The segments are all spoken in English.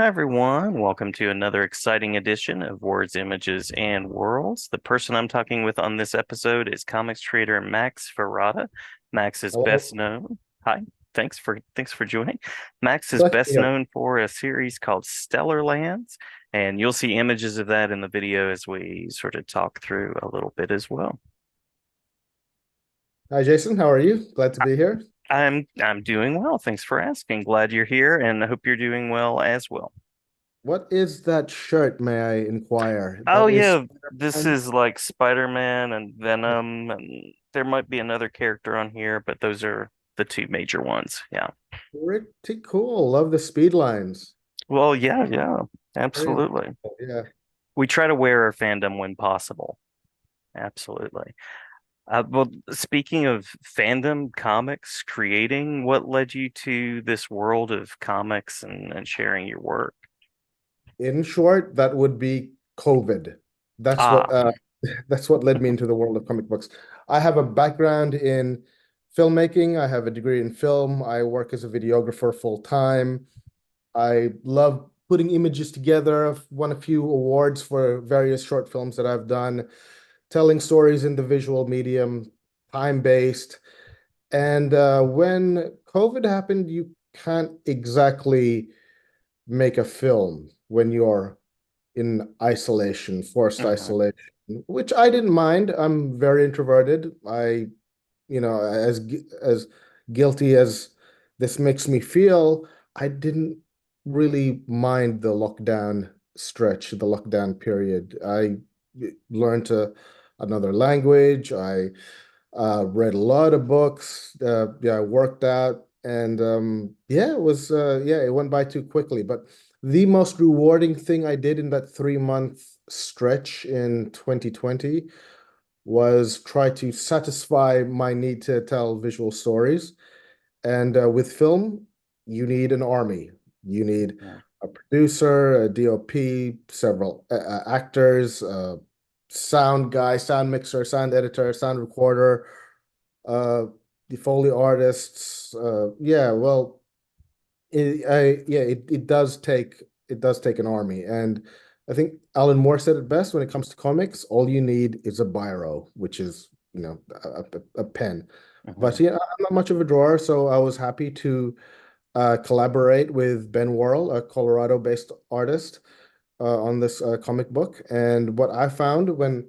Hi, everyone. Welcome to another exciting edition of Words, Images, and Worlds. The person I'm talking with on this episode is comics creator Max Ferrada. Max is Hello. best known. Hi, thanks for joining. Max is Glad to be best here. known for a series called Stellarlands, and you'll see images of that in the video as we sort of talk through a little bit as well. Hi, Jason. How are you? Glad to I- be here. I'm doing well. Thanks for asking. Glad you're here, and I hope you're doing well as well. What is that shirt, may I inquire? Oh That is yeah, this Spider-Man? is like Spider-Man and Venom, and there might be another character on here, but those are the two major ones. Yeah. Pretty cool. Love the speed lines. Well, yeah, Very absolutely. cool. Yeah. We try to wear our fandom when possible. Absolutely. Well, speaking of fandom, comics, creating, what led you to this world of comics and sharing your work? In short, that would be COVID. That's what Ah, uh that's what led me into the world of comic books. I have a background in filmmaking. I have a degree in film. I work as a videographer full time. I love putting images together. I've won a few awards for various short films that I've done, telling stories in the visual medium, time-based. And when COVID happened, you can't exactly make a film when you're in isolation, forced mhm, isolation, which I didn't mind. I'm very introverted. As guilty as this makes me feel, I didn't really mind the lockdown stretch, the lockdown period. I learned another language. I read a lot of books. Yeah, I worked out, and yeah, it went by too quickly. But the most rewarding thing I did in that 3 month stretch in 2020 was try to satisfy my need to tell visual stories. And with film, you need an army. You need mhm, a producer, a DOP, several actors, sound guy, sound mixer, sound editor, sound recorder, uh, the Foley artists. It does take an army, and I think Alan Moore said it best when it comes to comics. All you need is a biro, which is a pen. But mhm. yeah, I'm not much of a drawer, so I was happy to collaborate with Ben Worrell, a Colorado-based artist, on this comic book. And what I found when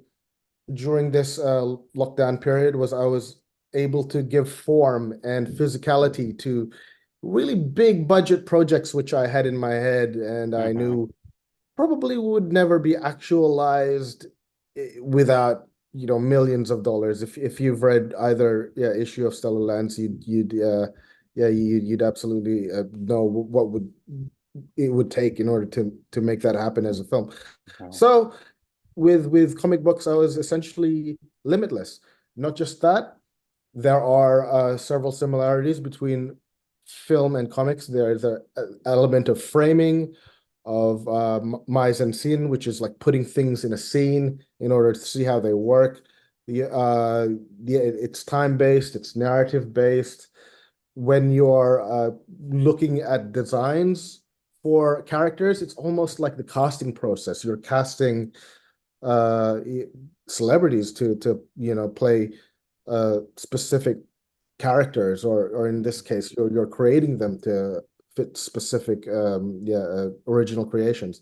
during this lockdown period was I was able to give form and physicality to really big budget projects which I had in my head and I Mhm. knew probably would never be actualized without millions of dollars. If you've read either issue of Stellarlands, you'd absolutely know what would it would take in order to make that happen as a film. Mhm. So with comic books, I was essentially limitless. Not just that, there are several similarities between film and comics. There's an element of framing, of mise en scene, which is like putting things in a scene in order to see how they work. It's time-based, it's narrative-based. When you're looking at designs for characters, it's almost like the casting process. You're casting uh celebrities to play specific characters, or in this case you're creating them to fit specific original creations.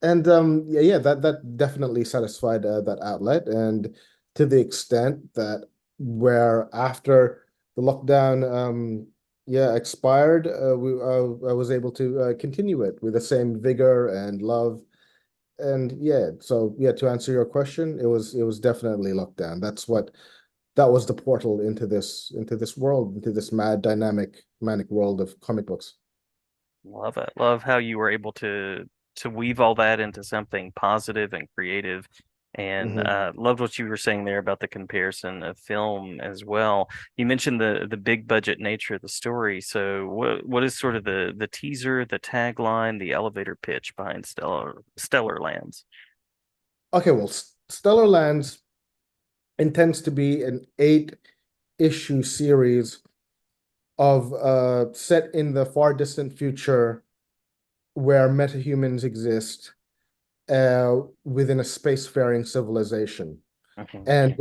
And that definitely satisfied that outlet, and to the extent that where after the lockdown expired, I was able to continue it with the same vigor and love. And to answer your question, it was definitely lockdown. That was the portal into this world, into this mad, dynamic, manic world of comic books. Love it. Love how you were able to weave all that into something positive and creative. And Mhm. loved what you were saying there about the comparison of film as well. You mentioned the big budget nature of the story. So what is sort of the teaser, the tagline, the elevator pitch behind Stellar Lands? Okay, well, Stellar Lands intends to be an 8 issue series of set in the far distant future where metahumans exist within a spacefaring civilization. Mhm, And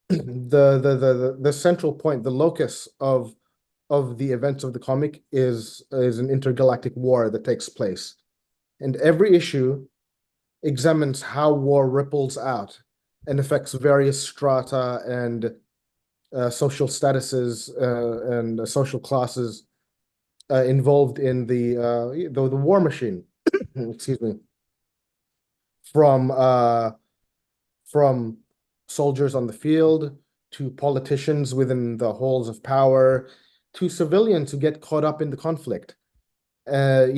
mhm, the central point, the locus of the events of the comic is an intergalactic war that takes place. And every issue examines how war ripples out and affects various strata and social statuses and social classes involved in the war machine. Excuse me, from from soldiers on the field to politicians within the halls of power to civilians who get caught up in the conflict. And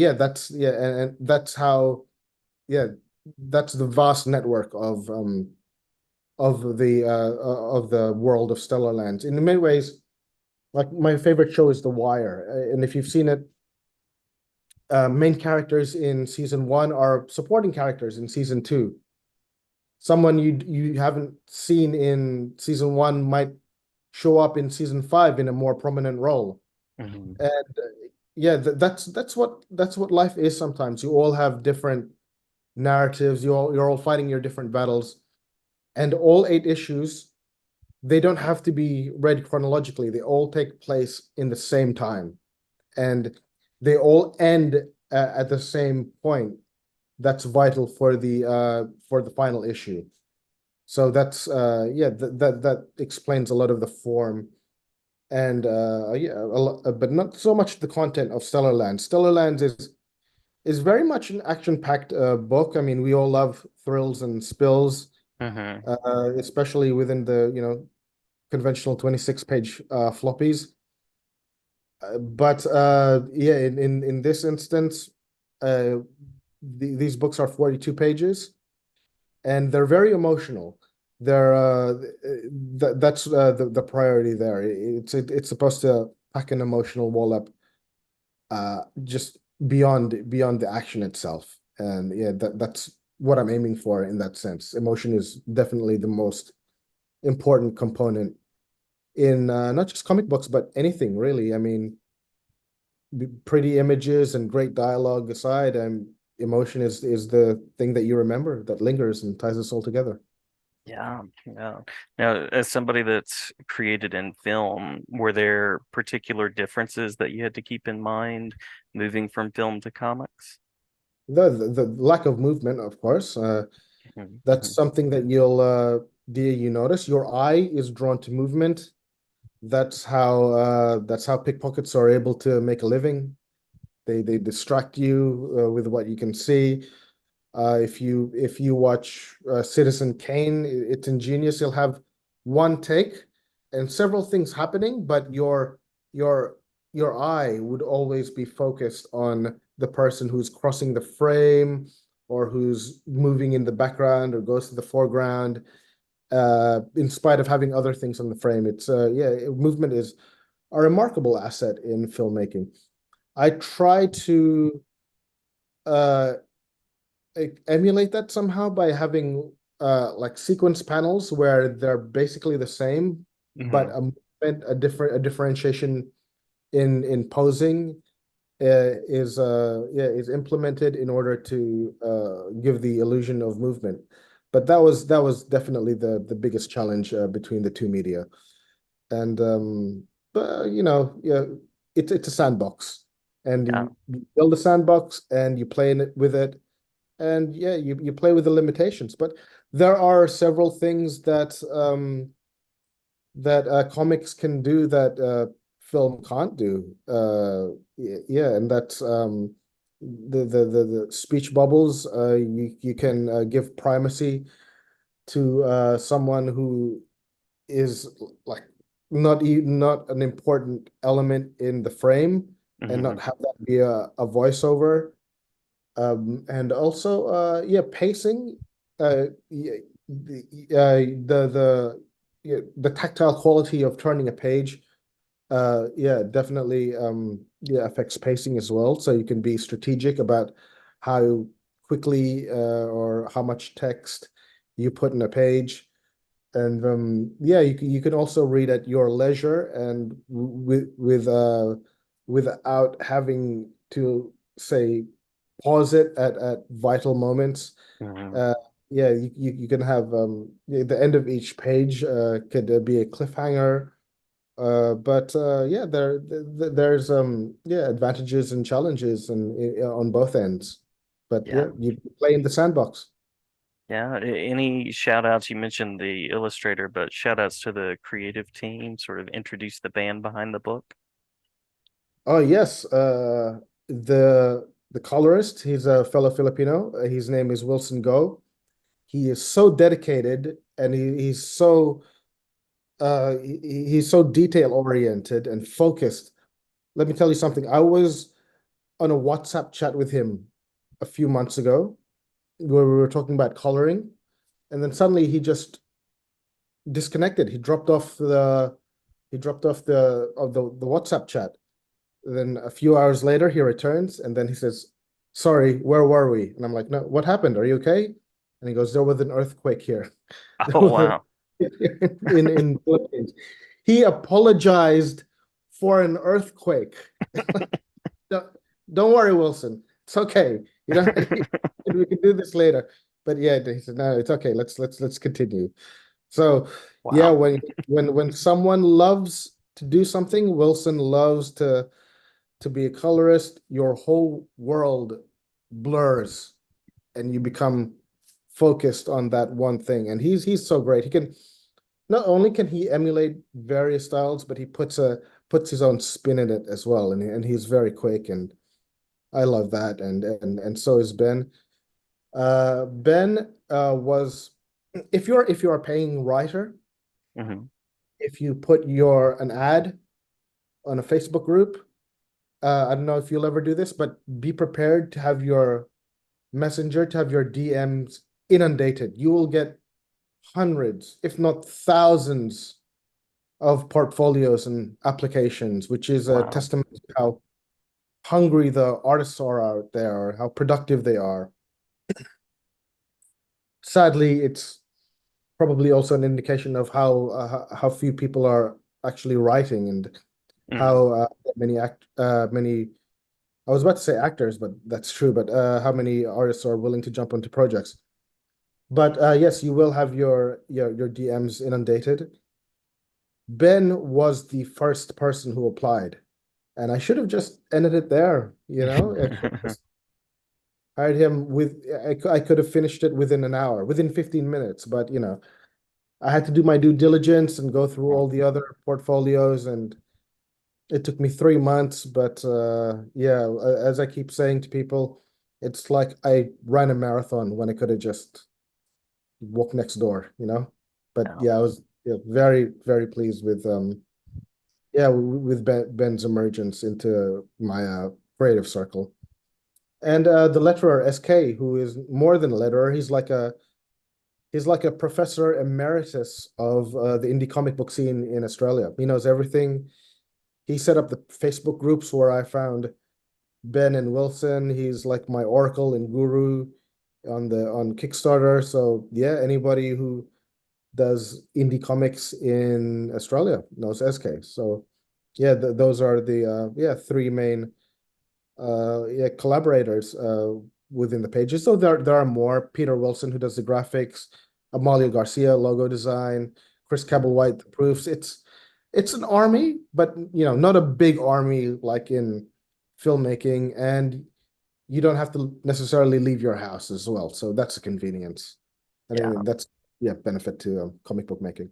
that's how yeah, that's the vast network of the world of Stellarlands. In many ways, like my favorite show is The Wire, and if you've seen it, main characters in season one are supporting characters in season two. Someone you haven't seen in season one might show up in season five in a more prominent role. mhm, And yeah, that's what life is sometimes. You all have different narratives. You're all fighting your different battles, and all eight issues, they don't have to be read chronologically. They all take place in the same time, and they all end at the same point. That's vital for the final issue. So that's that explains a lot of the form and but not so much the content of Stellarlands. Stellarlands is very much an action-packed book. I mean, we all love thrills and spills, mhm. especially within the conventional 26-page floppies. But yeah, in this instance, uh, these books are 42 pages, and they're very emotional. They're that's the priority there. It's supposed to pack an emotional wall up, just beyond the action itself. And yeah, that's what I'm aiming for in that sense. Emotion is definitely the most important component in not just comic books, but anything really. I mean, pretty images and great dialogue aside, emotion is the thing that you remember that lingers and ties us all together. Yeah, yeah. Now, as somebody that's created in film, were there particular differences that you had to keep in mind moving from film to comics? The lack of movement, of course, Mhm, that's mhm, something that you notice. Your eye is drawn to movement. That's how pickpockets are able to make a living. They distract you with what you can see. If you watch Citizen Kane, it's ingenious. You'll have one take and several things happening, but your your eye would always be focused on the person who's crossing the frame or who's moving in the background or goes to the foreground. In spite of having other things on the frame, movement is a remarkable asset in filmmaking. I try to uh, emulate that somehow by having like sequence panels where they're basically the same, but mhm. a differentiation in posing is implemented in order to give the illusion of movement. But that was definitely the biggest challenge between the two media. And but yeah, it's a sandbox, and Yeah. you build a sandbox and you play in it with it, and yeah, you play with the limitations. But there are several things that comics can do that film can't do. Yeah, and that's the speech bubbles. You can give primacy to someone who is like not an important element in the frame, and not Mhm, have that be a voiceover. And also, yeah, pacing, yeah, the tactile quality of turning a page, yeah, definitely, yeah, affects pacing as well. So you can be strategic about how quickly or how much text you put in a page. And yeah, you can also read at your leisure and without having to say pause it at vital moments. Mhm. Uh, yeah, you can have the end of each page could be a cliffhanger. But yeah, there's yeah, advantages and challenges and on both ends. But yeah, Yeah. you play in the sandbox. Yeah. Any shout outs? You mentioned the illustrator, but shout outs to the creative team, sort of introduce the band behind the book. Oh yes, the colorist, he's a fellow Filipino. His name is Wilson Go. He is so dedicated and he's so detail oriented and focused. Let me tell you something. I was on a WhatsApp chat with him a few months ago where we were talking about coloring, and then suddenly he just disconnected. He dropped off the WhatsApp chat. Then a few hours later, he returns and then he says, "Sorry, where were we?" And I'm like, "No, what happened? Are you okay?" And he goes, "There was an earthquake here." There Oh, was wow. in Philippines. He apologized for an earthquake. Don't, don't worry, Wilson. It's okay. You know, we can do this later. But yeah, he said, "No, it's okay. Let's continue." So yeah, Wow. when someone loves to do something, Wilson loves to be a colorist, your whole world blurs and you become focused on that one thing. And he's so great. He can not only can he emulate various styles, but he puts his own spin in it as well. And he's very quick, and I love that. And so is Ben. Ben was if you're a paying writer, Hmm. if you put your an ad on a Facebook group, I don't know if you'll ever do this, but be prepared to have your messenger, to have your DMs inundated. You will get hundreds, if not thousands, of portfolios and applications, which is a Wow. testament to how hungry the artists are out there, how productive they are. Sadly, it's probably also an indication of how few people are actually writing and Hmm. how many I was about to say actors, but that's true. But how many artists are willing to jump onto projects? But yes, you will have your DMs inundated. Ben was the first person who applied, and I should have just ended it there. You know, I should have just hired him I could have finished it within an hour, within 15 minutes. But you know, I had to do my due diligence and go through all the other portfolios, and it took me 3 months. But yeah, as I keep saying to people, it's like I ran a marathon when I could have just walked next door, you know. But Yeah. yeah, I was, yeah, very, very pleased with yeah, with Ben's emergence into my creative circle. And the letterer SK, who is more than a letterer, he's like a professor emeritus of the indie comic book scene in Australia. He knows everything. He set up the Facebook groups where I found Ben and Wilson. He's like my oracle and guru on Kickstarter. So yeah, anybody who does indie comics in Australia knows SK. So yeah, those are the yeah, three main yeah, collaborators within the pages. So there are more. Peter Wilson, who does the graphics, Amalia Garcia, logo design, Chris Cabell-White, the proofs. It's an army, but you know, not a big army like in filmmaking, and you don't have to necessarily leave your house as well. So that's a convenience. I Yeah. think that's yeah, benefit to comic book making.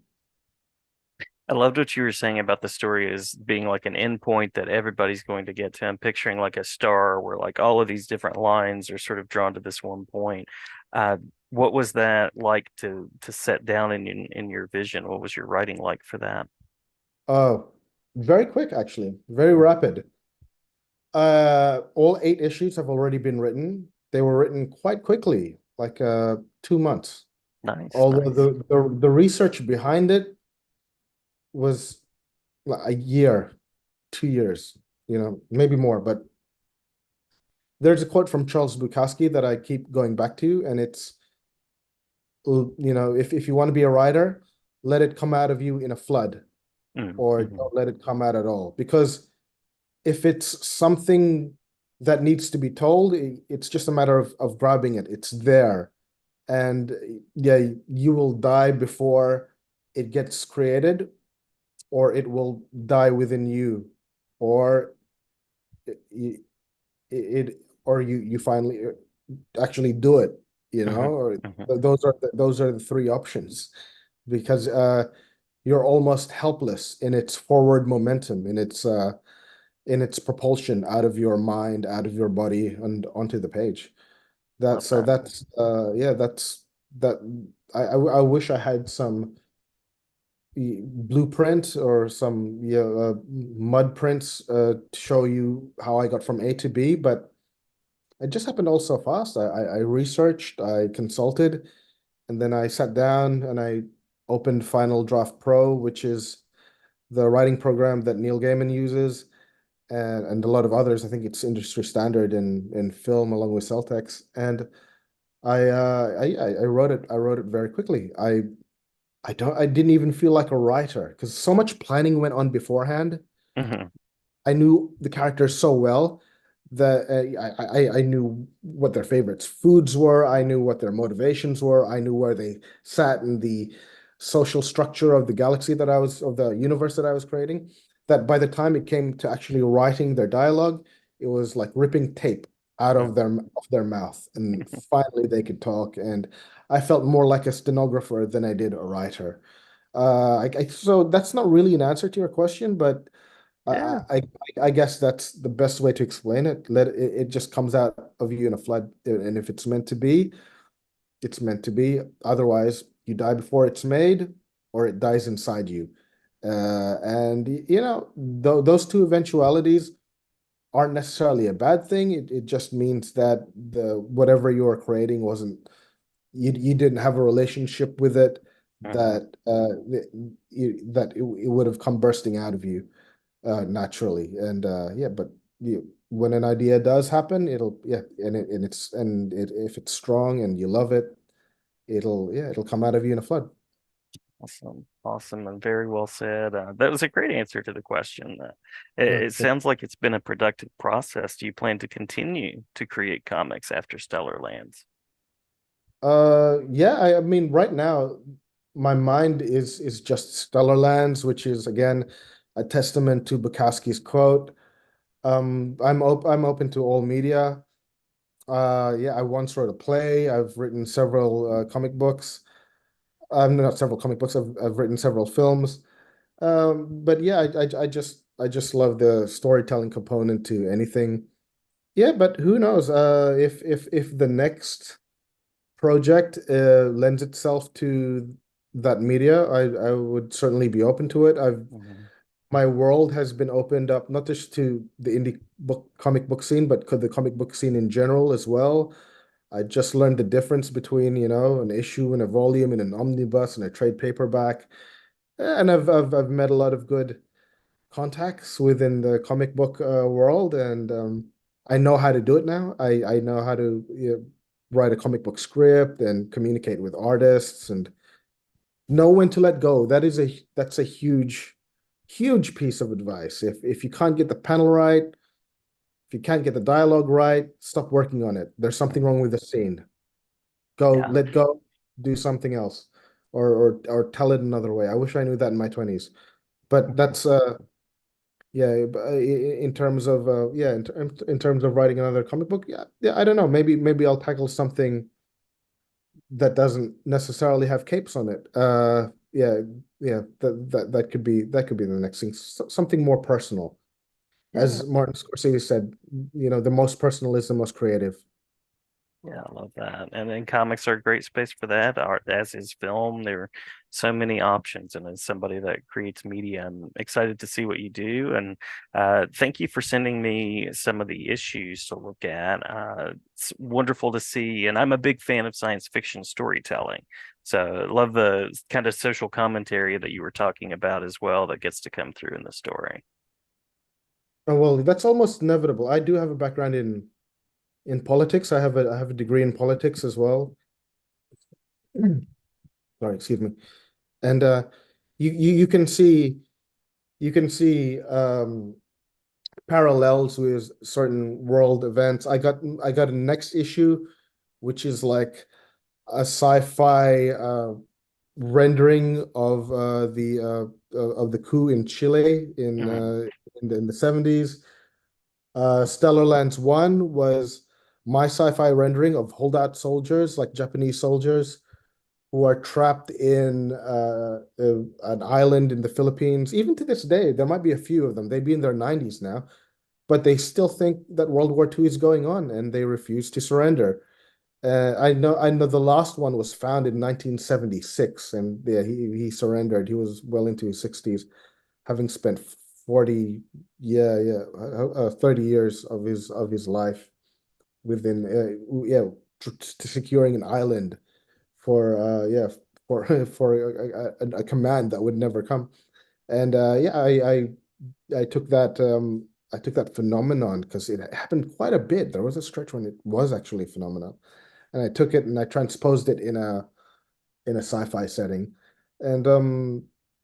I loved what you were saying about the story as being like an endpoint that everybody's going to get to. I'm picturing like a star where like all of these different lines are sort of drawn to this one point. Uh, what was that like to set down in your vision? What was your writing like for that? Oh, very quick, actually, very rapid. All 8 issues have already been written. They were written quite quickly, like 2 months. Nice, Although nice. the research behind it was like a year, 2 years, you know, maybe more. But there's a quote from Charles Bukowski that I keep going back to, and it's, you know, if you want to be a writer, let it come out of you in a flood, or Mm-hmm. don't let it come out at all. Because if it's something that needs to be told. It's just a matter of grabbing it. It's there. And yeah, you will die before it gets created, or it will die within you, or it, it or you finally actually do it, Hmm. or Hmm. those are the three options, because you're almost helpless in its forward momentum, in its propulsion out of your mind, out of your body, and onto the page. That Love so that. that's yeah, that's that. I wish I had some blueprint or some, yeah, mud prints to show you how I got from A to B, but it just happened all so fast. I researched, I consulted, and then I sat down and I opened Final Draft Pro, which is the writing program that Neil Gaiman uses, and a lot of others. I think it's industry standard in film along with Celtex. And I wrote it. I wrote it very quickly. I didn't even feel like a writer because so much planning went on beforehand. Hmm. I knew the characters so well that I knew what their favorites foods were. I knew what their motivations were. I knew where they sat in the social structure of the galaxy of the universe that I was creating. That by the time it came to actually writing their dialogue, it was like ripping tape out of their mouth, and finally they could talk. And I felt more like a stenographer than I did a writer. So that's not really an answer to your question, but I, Yeah. I I guess that's the best way to explain it. Let it, it just comes out of you in a flood, and if it's meant to be, it's meant to be. Otherwise, you die before it's made, or it dies inside you. And those two eventualities aren't necessarily a bad thing. It just means that the whatever you are creating wasn't you didn't have a relationship with it Hmm. it would have come bursting out of you naturally. And yeah, but when an idea does happen, it'll yeah, if it's strong and you love it, it'll come out of you in a flood. Awesome. Awesome. And very well said. That was a great answer to the question. It Thank sounds like it's been a productive process. Do you plan to continue to create comics after Stellar Lands? Yeah, I mean, right now, my mind is just Stellarlands, which is again a testament to Bukowski's quote. I'm open to all media. Yeah, I once wrote a play. I've written several comic books. Not several comic books. I've written several films. But yeah, I just love the storytelling component to anything. Yeah, but who knows? If the next project lends itself to that media, I would certainly be open to it. I've Hmm. My world has been opened up not just to the indie book comic book scene, but the comic book scene in general as well. I just learned the difference between, an issue and a volume and an omnibus and a trade paperback. And I've met a lot of good contacts within the comic book world, and I know how to do it now. I know how to write a comic book script and communicate with artists and know when to let go. That's a huge piece of advice. If you can't get the panel right, if you can't get the dialogue right, stop working on it. There's something wrong with the scene. Yeah. Let go, do something else, or tell it another way. I wish I knew that in my 20s. But that's yeah, in terms of yeah, in terms of writing another comic book, yeah, yeah, I don't know. Maybe I'll tackle something that doesn't necessarily have capes on it. Yeah, yeah, that could be the next thing. Something more personal. Yeah. As Martin Scorsese said, the most personal is the most creative. Yeah, I love that. And then comics are a great space for that, art, as is film. There are so many options. And as somebody that creates media, I'm excited to see what you do. And thank you for sending me some of the issues to look at. It's wonderful to see. And I'm a big fan of science fiction storytelling. So I love the kind of social commentary that you were talking about as well that gets to come through in the story. Oh, well, that's almost inevitable. I do have a background in politics. I have a degree in politics as well. Sorry, excuse me. And you can see parallels with certain world events. I got a next issue, which is like a sci-fi rendering of the coup in Chile Mm, in the 70s. Stellarlands 1 was my sci-fi rendering of holdout soldiers, like Japanese soldiers who are trapped in an island in the Philippines. Even to this day, there might be a few of them. They'd be in their 90s now, but they still think that World War II is going on and they refuse to surrender. I know the last one was found in 1976, and yeah, he surrendered. He was well into his 60s, having spent 40, yeah, yeah, 30 years of his life within, yeah, securing an island for, yeah, for a command that would never come. And yeah, I took that phenomenon because it happened quite a bit. There was a stretch when it was actually a phenomenon, and I took it and I transposed it in a sci-fi setting. And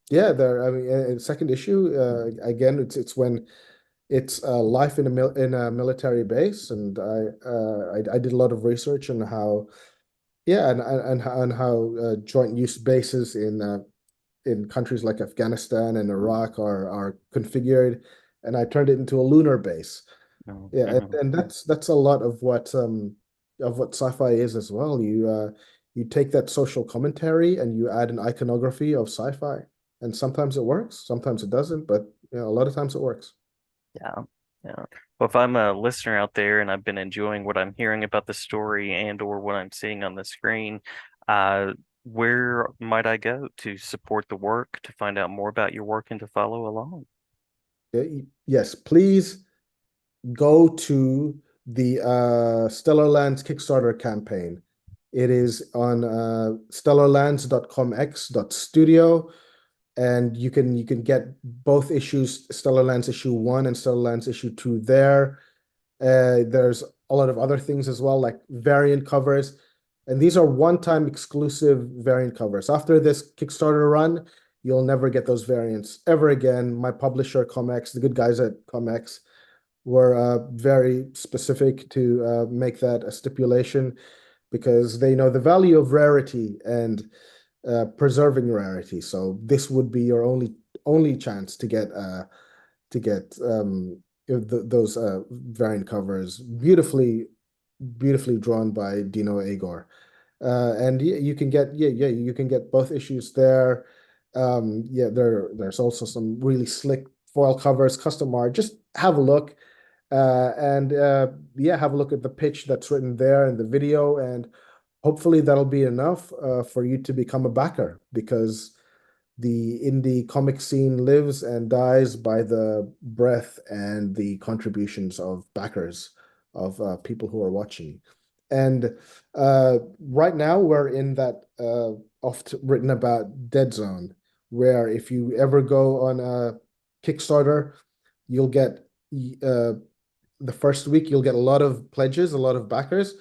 yeah, there. I mean, second issue, again, it's when it's life in a military base, and I did a lot of research on how, yeah, and how joint use bases in countries like Afghanistan and Iraq are configured, and I turned it into a lunar base. mm, Yeah, mhm. and that's a lot of what sci-fi is as well. You take that social commentary and you add an iconography of sci-fi. And sometimes it works, sometimes it doesn't, but a lot of times it works. Yeah, yeah. Well, if I'm a listener out there and I've been enjoying what I'm hearing about the story and or what I'm seeing on the screen, uh, where might I go to support the work, to find out more about your work and to follow along? Yes, please go to the Stellarlands Kickstarter campaign. It is on stellarlands.comx.studio, and you can get both issues, Stellarlands issue 1 and Stellarlands issue 2 there. There's a lot of other things as well, like variant covers. And these are one-time exclusive variant covers. After this Kickstarter run, you'll never get those variants ever again. My publisher, Comex, the good guys at Comex, were very specific to make that a stipulation because they know the value of rarity and preserving rarity. So this would be your only chance to get those variant covers, beautifully drawn by Dino Agor. And you can get, you can get both issues there. Yeah, there's also some really slick foil covers, custom art. Just have a look. And yeah, have a look at the pitch that's written there in the video, and hopefully that'll be enough for you to become a backer, because the indie comic scene lives and dies by the breath and the contributions of backers, of people who are watching. And right now we're in that oft written about dead zone, where if you ever go on a Kickstarter, you'll get uh, the first week you'll get a lot of pledges, a lot of backers.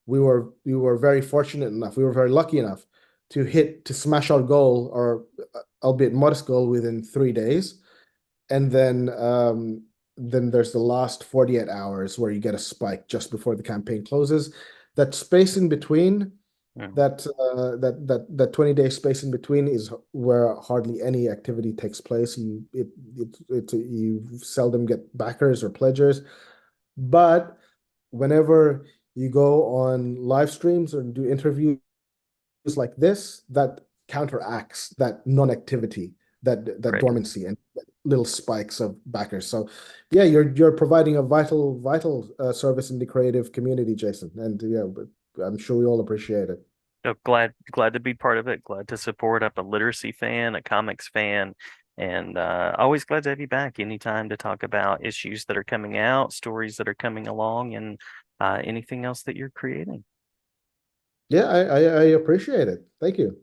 We were very fortunate enough. We were very lucky enough to smash our goal, or albeit modest goal, within 3 days. And then there's the last 48 hours where you get a spike just before the campaign closes. That space in between, Mm, that 20-day space in between is where hardly any activity takes place. You seldom get backers or pledgers. But whenever you go on live streams or do interviews like this, that counteracts that non-activity, that great. dormancy, and little spikes of backers. So yeah, you're providing a vital service in the creative community, Jason. And yeah, but I'm sure we all appreciate it. No, glad to be part of it. Glad to support. I'm a literacy fan, a comics fan, and always glad to have you back anytime to talk about issues that are coming out, stories that are coming along, and anything else that you're creating. Yeah, I appreciate it. Thank you.